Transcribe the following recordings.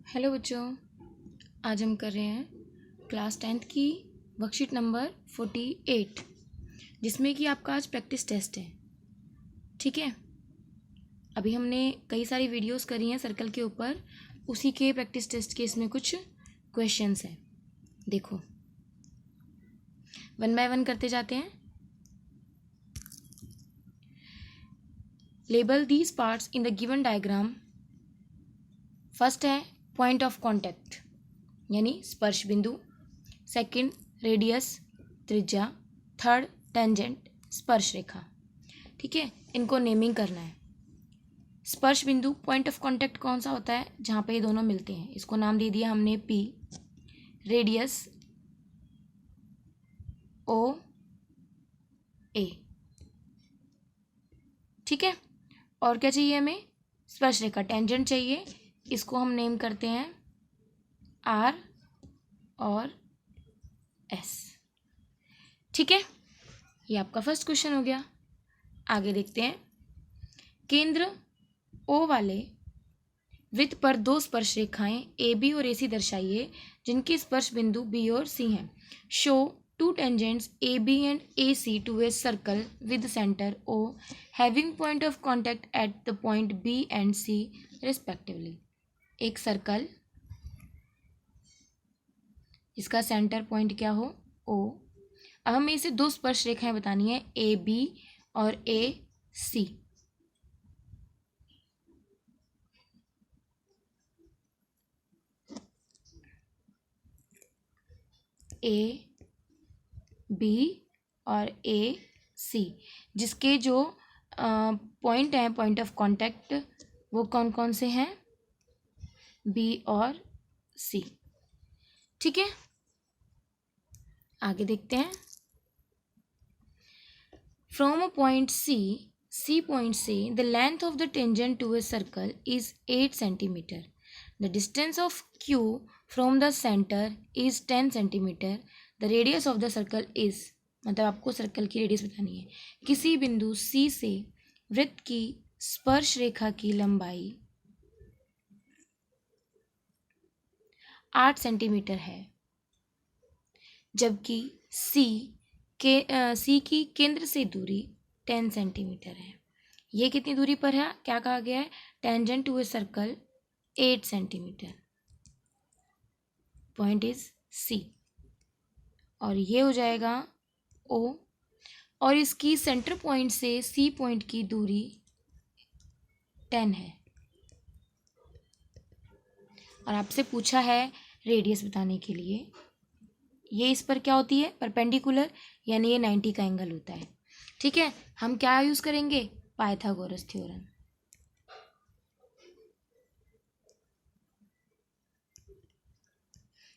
Hello बच्चों, आज हम कर रहे हैं क्लास 10th की वर्कशीट नंबर 48, जिसमें कि आपका आज प्रैक्टिस टेस्ट है। ठीक है, अभी हमने कई सारी वीडियोस करी हैं सर्कल के ऊपर, उसी के प्रैक्टिस टेस्ट के इसमें कुछ क्वेश्चंस हैं। देखो, वन बाय वन करते जाते हैं। Label these parts in the given diagram. First है पॉइंट ऑफ कॉन्टैक्ट यानी स्पर्श बिंदु, सेकंड रेडियस त्रिज्या, थर्ड टेंजेंट स्पर्श रेखा। ठीक है, इनको नेमिंग करना है। स्पर्श बिंदु पॉइंट ऑफ कॉन्टैक्ट कौन सा होता है? जहाँ पे ये दोनों मिलते हैं, इसको नाम दे दिया हमने पी। रेडियस ओ ए। ठीक है, और क्या चाहिए हमें? स्पर्श रेखा टेंजेंट चाहिए, इसको हम नेम करते हैं आर और एस। ठीक है, ये आपका फर्स्ट क्वेश्चन हो गया। आगे देखते हैं। केंद्र ओ वाले वृत्त पर दो स्पर्श रेखाएं ए बी और ए सी दर्शाइए, जिनके स्पर्श बिंदु बी और सी हैं। Show two tangents A B and A C to a circle with centre O having point of contact at the point B and C respectively. एक सर्कल इसका सेंटर पॉइंट क्या हो? ओ। अब हमें इसे दो स्पर्श रेखाएं बतानी है, ए बी और ए सी। ए बी और ए सी, जिसके जो पॉइंट हैं, पॉइंट ऑफ कॉन्टैक्ट, वो कौन कौन से हैं? बी और सी। ठीक है, आगे देखते हैं। From a point C point से the length of the tangent to a circle is 8 centimetre. The distance of Q from the centre is 10 centimetre. The radius of the circle is, मतलब आपको circle की radius बतानी है। किसी बिंदु सी से वृत्त की स्पर्श रेखा की लंबाई 8 सेंटीमीटर है, जबकि सी की केंद्र से दूरी 10 सेंटीमीटर है। ये कितनी दूरी पर है? क्या कहा गया है? Tangent to a circle 8 centimetre. Point is C, और ये हो जाएगा ओ, और इसकी सेंटर पॉइंट से सी पॉइंट की दूरी 10 है। और आपसे पूछा है रेडियस बताने के लिए। ये इस पर क्या होती है? परपेंडिकुलर, यानी ये 90 का एंगल होता है। ठीक है, हम क्या यूज करेंगे? Pythagoras theorem.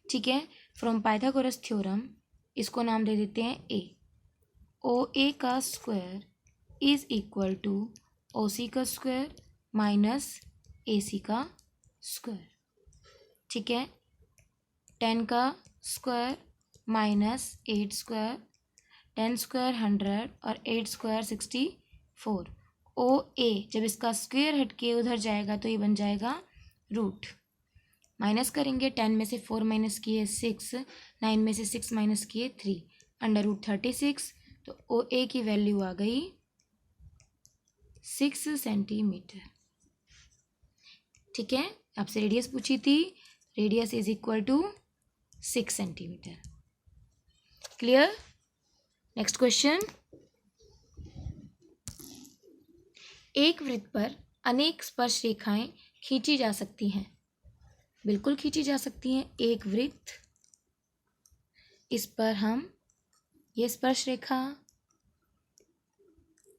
ठीक है, फ्रॉम पाइथागोरस थ्योरम इसको नाम दे देते हैं ए। ओ ए का square is equal to O C का स्क्वायर माइनस ए सी का स्क्वायर। ठीक है, 10 का स्क्वायर माइनस 8 स्क्वायर, 10 स्क्वायर 100 और 8 स्क्वायर 64। ओ ए जब इसका स्क्वायर हट के उधर जाएगा तो ये बन जाएगा रूट। माइनस करेंगे, 10 में से 4 माइनस किए 6, 9 में से 6 माइनस किए 3, अंडर रूट 36। तो ओ ए की वैल्यू आ गई 6 सेंटीमीटर। ठीक है, आपसे रेडियस पूछी थी, radius is equal to 6 centimetre. Clear? Next question. एक वृत्त पर अनेक स्पर्श रेखाएं खींची जा सकती हैं। बिल्कुल खींची जा सकती हैं। एक वृत्त, इस पर हम ये स्पर्श रेखा,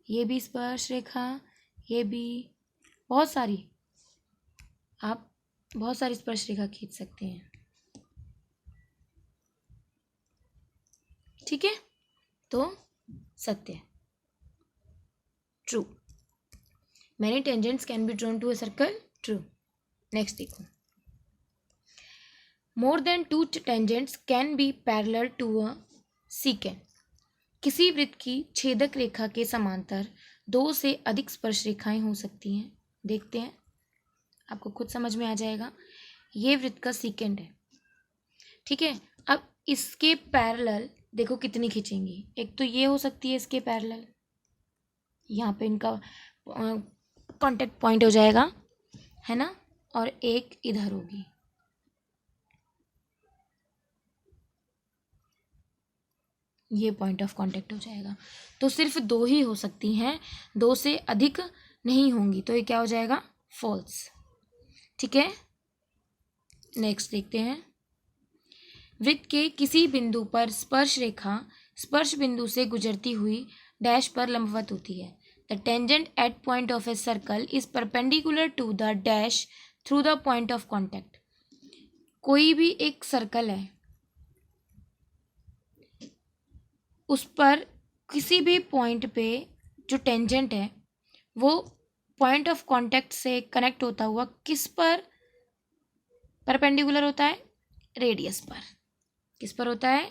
ये भी स्पर्श रेखा, ये भी, बहुत सारी, आप बहुत सारी स्पर्श रेखा खींच सकते हैं। ठीक है, तो सत्य, true. Many tangents can be drawn to a circle, true. Next देखो। More than 2 tangents can be parallel to a secant. किसी वृत्त की छेदक रेखा के समांतर 2 से अधिक स्पर्श रेखाएं हो सकती हैं। देखते हैं, आपको खुद समझ में आ जाएगा। ये वृत्त का सीकेंड है, ठीक है। अब इसके पैरेलल देखो कितनी खींचेंगी, एक तो ये हो सकती है इसके पैरेलल, यहाँ पे इनका कांटेक्ट पॉइंट हो जाएगा, है ना, और एक इधर होगी, ये पॉइंट ऑफ कांटेक्ट हो जाएगा। तो सिर्फ दो ही हो सकती हैं, दो से अधिक नहीं होंगी, तो ये क्या हो जाएगा, फॉल्स, ठीक है। नेक्स्ट देखते हैं, वृत्त के किसी बिंदु पर स्पर्श रेखा स्पर्श बिंदु से गुजरती हुई डैश पर लंबवत होती है। The tangent at point of a circle is perpendicular to the dash through the point of contact. कोई भी एक सर्कल है, उस पर किसी भी पॉइंट पे जो टेंजेंट है वो पॉइंट ऑफ कांटेक्ट से कनेक्ट होता हुआ किस पर परपेंडिकुलर होता है, रेडियस पर। किस पर होता है,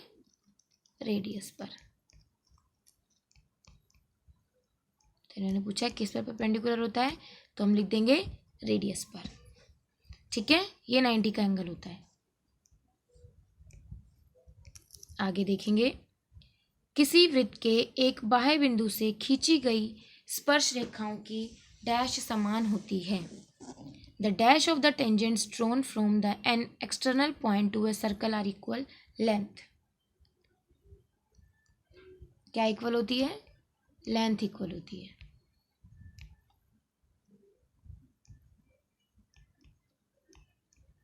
रेडियस पर। तो इन्होंने पूछा किस पर परपेंडिकुलर होता है, तो हम लिख देंगे रेडियस पर, ठीक है। ये 90 का एंगल होता है। आगे देखेंगे, किसी वृत्त के एक बाह्य बिंदु से खींची गई स्पर्श रेखाओं की डैश समान होती है। The dash of the tangents drawn from the an external point to a circle are equal length. क्या इक्वल होती है, लेंथ इक्वल होती है।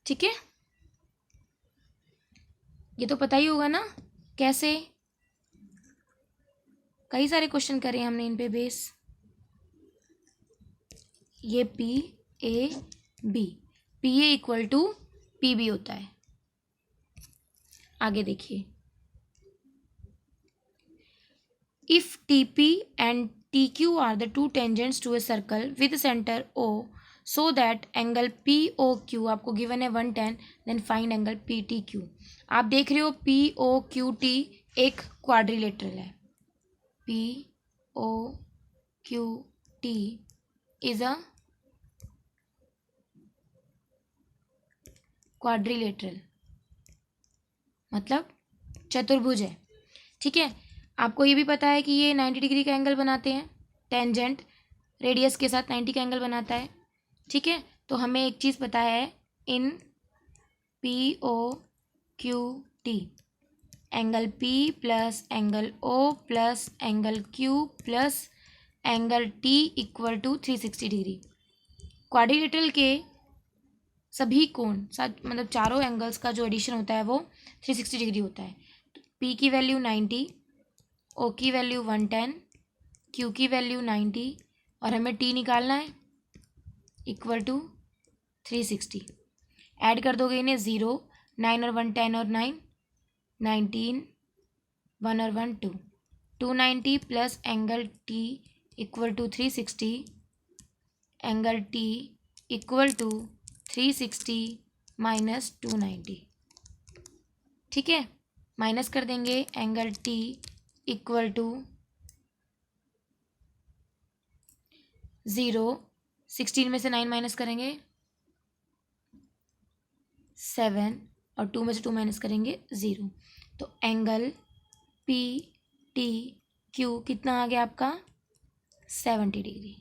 ठीक है, ये तो पता ही होगा ना कैसे, कई सारे क्वेश्चन करे हमने इन पे बेस। ये P A B, P A equal to P B होता है। आगे देखिए, if T P and T Q are the two tangents to a circle with centre O so that angle P O Q आपको given है 110, then find angle P T Q. आप देख रहे हो पी ओ क्यू टी एक quadrilateral है, P O Q T is a quadrilateral, मतलब चतुर्भुज है, ठीक है। आपको ये भी पता है कि ये 90 डिग्री का एंगल बनाते हैं, टेंजेंट रेडियस के साथ 90 का एंगल बनाता है, ठीक है। तो हमें एक चीज़ पता है, in P O Q T angle P plus angle O plus angle Q plus angle T equal to 360 degree. Quadrilateral के सभी कोण मतलब चारों एंगल्स का जो एडिशन होता है वो 360 डिग्री होता है। तो पी की वैल्यू 90, ओ की वैल्यू 110, क्यू की वैल्यू 90 और हमें टी निकालना है इक्वल टू 360। ऐड कर दोगे इन्हें 0, 9 और 1 10 और 9 19, 1 और 1 2, 290 plus angle T equal to 360, angle T equal to 360 minus 290, ठीक है। माइनस कर देंगे एंगल टी इक्वल टू 0, 16 में से 9 माइनस करेंगे 7 और 2 में से 2 माइनस करेंगे 0। तो एंगल पी टी क्यू कितना आ गया आपका 70 डिग्री,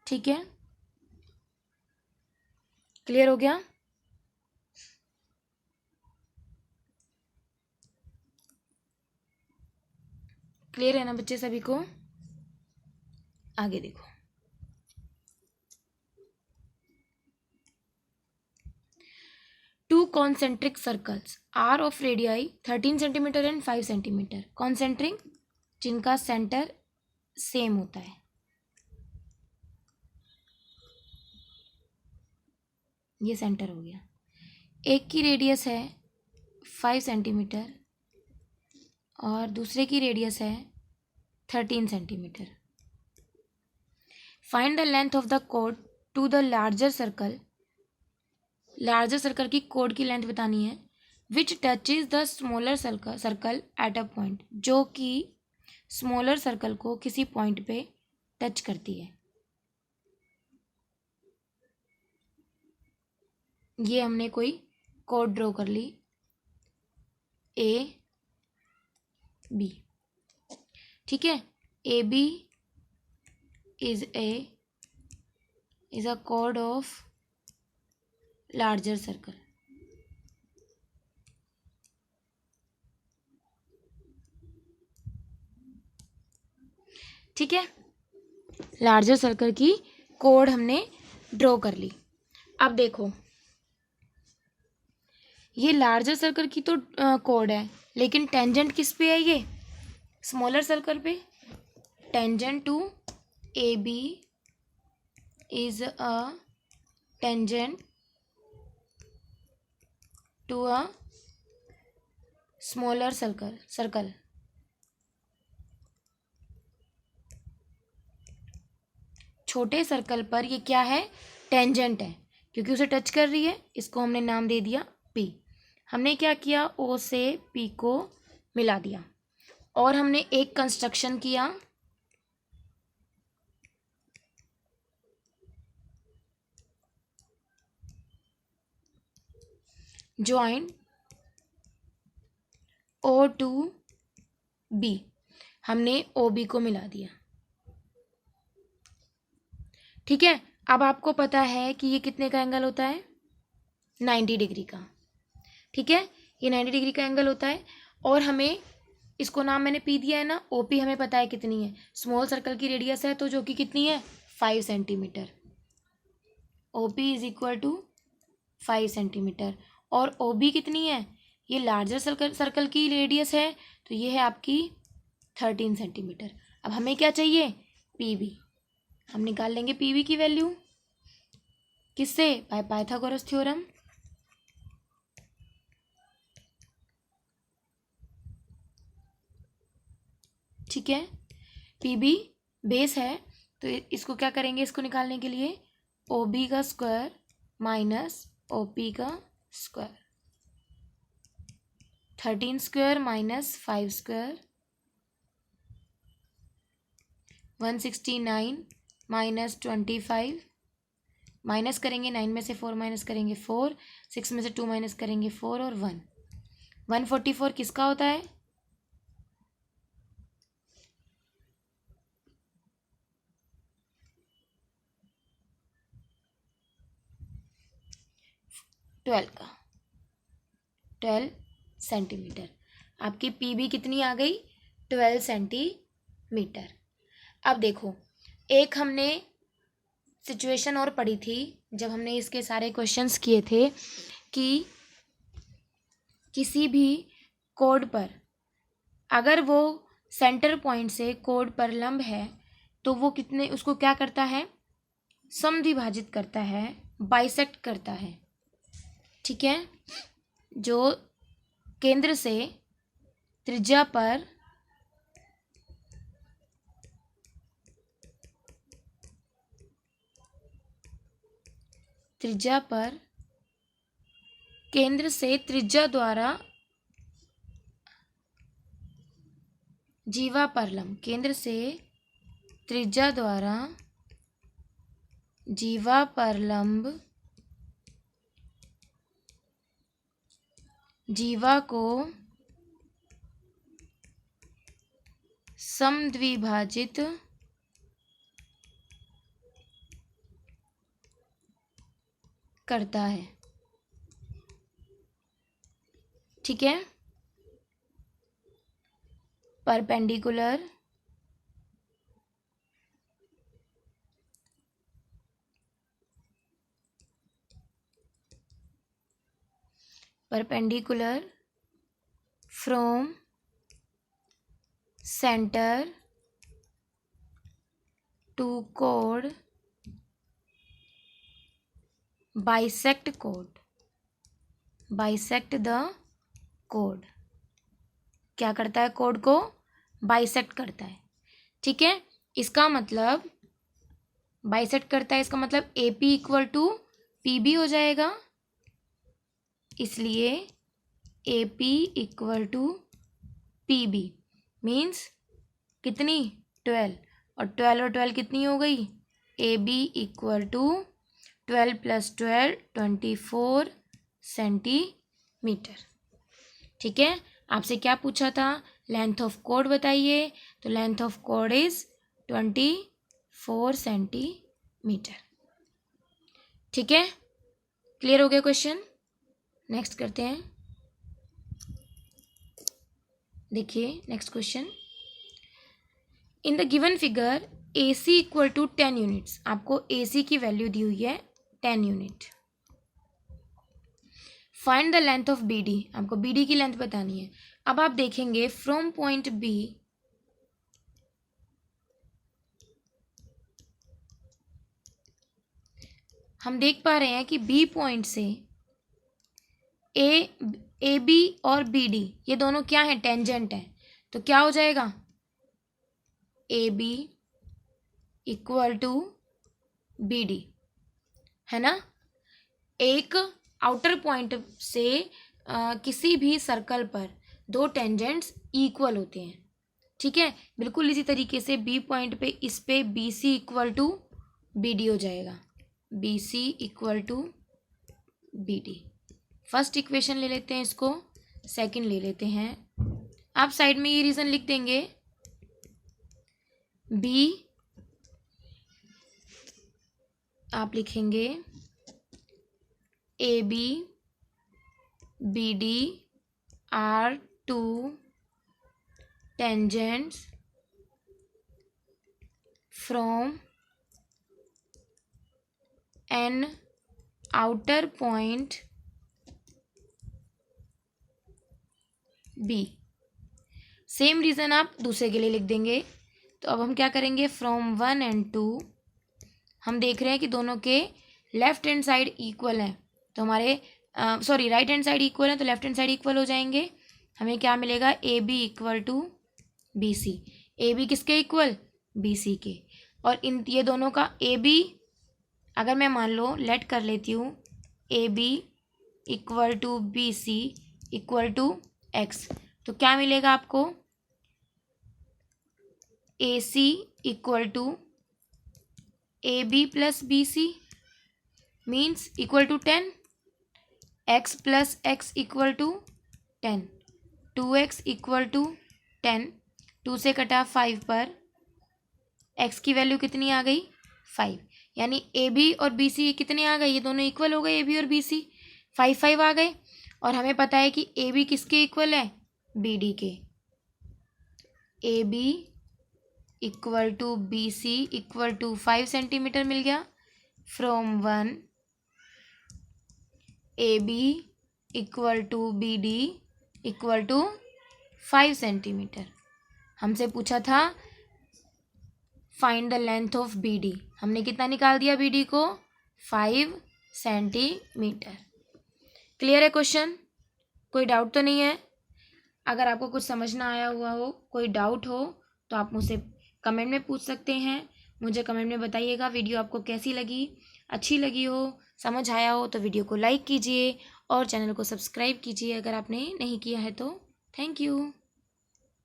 ठीक है। क्लियर हो गया, क्लियर है ना बच्चे सभी को। आगे देखो, two concentric circles are of radii 13 centimetre and 5 centimetre, concentric जिनका सेंटर सेम होता है, ये सेंटर हो गया। एक की रेडियस है 5 सेंटीमीटर और दूसरे की रेडियस है 13 centimetre. Find the length of the कोड to the larger circle, larger circle की कोड की लेंथ बतानी है, which touches the smaller circle at a point, जो कि स्मॉलर सर्कल को किसी पॉइंट पे टच करती है। ये हमने कोई कोड ड्रॉ कर ली, ए बी, ठीक है। ए बी इज अ कोड ऑफ लार्जर सर्कल, ठीक है। लार्जर सर्कल की कोड हमने ड्रॉ कर ली। अब देखो, ये लार्जर सर्कल की तो कोड है, लेकिन टेंजेंट किस पे है? ये स्मॉलर सर्कल पे। Tangent to A B is a tangent to a smaller circle. छोटे सर्कल पर ये क्या है? टेंजेंट है, क्योंकि उसे टच कर रही है। इसको हमने नाम दे दिया पी। हमने क्या किया? ओ से पी को मिला दिया और हमने एक कंस्ट्रक्शन किया, ज्वाइन ओ टू बी। हमने ओ बी को मिला दिया, ठीक है। अब आपको पता है कि ये कितने का एंगल होता है? 90 डिग्री का, ठीक है। ये 90 डिग्री का एंगल होता है। और हमें इसको नाम मैंने पी दिया है ना, ओपी हमें पता है कितनी है। स्मॉल सर्कल की रेडियस है, तो जो कि कितनी है? 5 centimetre. OP is equal to 5 centimetre. और ओबी कितनी है? ये लार्जर सर्कल की रेडियस है, तो ये है आपकी 13 सेंटीमीटर। अब हमें क्या चाहिए? पीबी। हम निकाल लेंगे पीबी की वैल्यू किससे? By Pythagoras theorem. ठीक है, पीबी बेस है, तो इसको क्या करेंगे? इसको निकालने के लिए ओ बी का स्क्वायर माइनस ओ पी का square, 13 square minus 5 square, 169 minus 25, minus करेंगे 9 में से 4 माइनस करेंगे 4, 6 में से 2 माइनस करेंगे 4 और 1, 144 किसका होता है? ट्वेल्व का, 12 सेंटीमीटर। आपकी पीबी कितनी आ गई? 12 सेंटीमीटर। अब देखो, एक हमने सिचुएशन और पढ़ी थी जब हमने इसके सारे क्वेश्चंस किए थे कि किसी भी कोड पर अगर वो सेंटर पॉइंट से कोड पर लंब है तो वो कितने, उसको क्या करता है? समद्विभाजित करता है, बाइसेक्ट करता है, ठीक है। जो केंद्र से त्रिज्या पर केंद्र से त्रिज्या द्वारा जीवा पर लंब, केंद्र से त्रिज्या द्वारा जीवा पर लंब जीवा को समद्विभाजित करता है, ठीक है। Perpendicular from centre to code, bisect the code. क्या करता है? कोड को बाइसेक्ट करता है, ठीक है। इसका मतलब बाइसेक्ट करता है, इसका मतलब A P equal to P B हो जाएगा। इसलिए A P equal to P B means कितनी? 12, और 12 और 12 कितनी हो गई? A B equal to 12 + 12 24 centimetre. ठीक है, आपसे क्या पूछा था, लेंथ ऑफ कॉर्ड बताइए, तो length of chord is 24 centimetre. ठीक है, क्लियर हो गया क्वेश्चन। नेक्स्ट करते हैं, देखिए next question. In the given figure AC = 10 units, आपको AC की वैल्यू दी हुई है 10 unit. Find the length of BD, आपको BD की लेंथ बतानी है। अब आप देखेंगे फ्रॉम पॉइंट B हम देख पा रहे हैं कि B पॉइंट से AB और BD ये दोनों क्या हैं, टेंजेंट हैं। तो क्या हो जाएगा, AB = BD, है ना। एक आउटर पॉइंट से किसी भी सर्कल पर दो टेंजेंट्स इक्वल होते हैं। ठीक है, बिल्कुल इसी तरीके से B पॉइंट पे इस पे BC = BD हो जाएगा, BC = BD। फर्स्ट इक्वेशन ले लेते हैं इसको, सेकंड ले लेते हैं। आप साइड में ये रीजन लिख देंगे, B आप लिखेंगे AB BD are two tangents from an outer point B। Same reason आप दूसरे के लिए लिख देंगे। तो अब हम क्या करेंगे, फ्रॉम 1 and 2 हम देख रहे हैं कि दोनों के लेफ्ट हैंड साइड इक्वल है, तो हमारे sorry right hand side equal है, तो लेफ्ट हैंड साइड इक्वल हो जाएंगे। हमें क्या मिलेगा, AB = BC। AB किसके इक्वल, BC के। और इन ये दोनों का AB अगर मैं मान लो लेट कर लेती हूँ, AB = BC = X, तो क्या मिलेगा आपको, AC = AB + BC means = 10, X + X = 10, 2X = 10, 2 से कटा 5 पर X की वैल्यू कितनी आ गई, 5। यानी AB और BC कितने आ गए, ये दोनों इक्वल हो गए, AB और BC 5 आ गए। और हमें पता है कि AB किसके इक्वल है, BD के। AB = BC = 5 सेंटीमीटर मिल गया। From 1 AB = BD = 5 centimetre. हमसे पूछा था find the length of BD, हमने कितना निकाल दिया BD को, 5 सेंटीमीटर। क्लियर है क्वेश्चन, कोई डाउट तो नहीं है। अगर आपको कुछ समझ ना आया हुआ हो, कोई डाउट हो, तो आप मुझसे कमेंट में पूछ सकते हैं। मुझे कमेंट में बताइएगा वीडियो आपको कैसी लगी, अच्छी लगी हो, समझ आया हो तो वीडियो को लाइक कीजिए और चैनल को सब्सक्राइब कीजिए अगर आपने नहीं किया है तो। Thank you.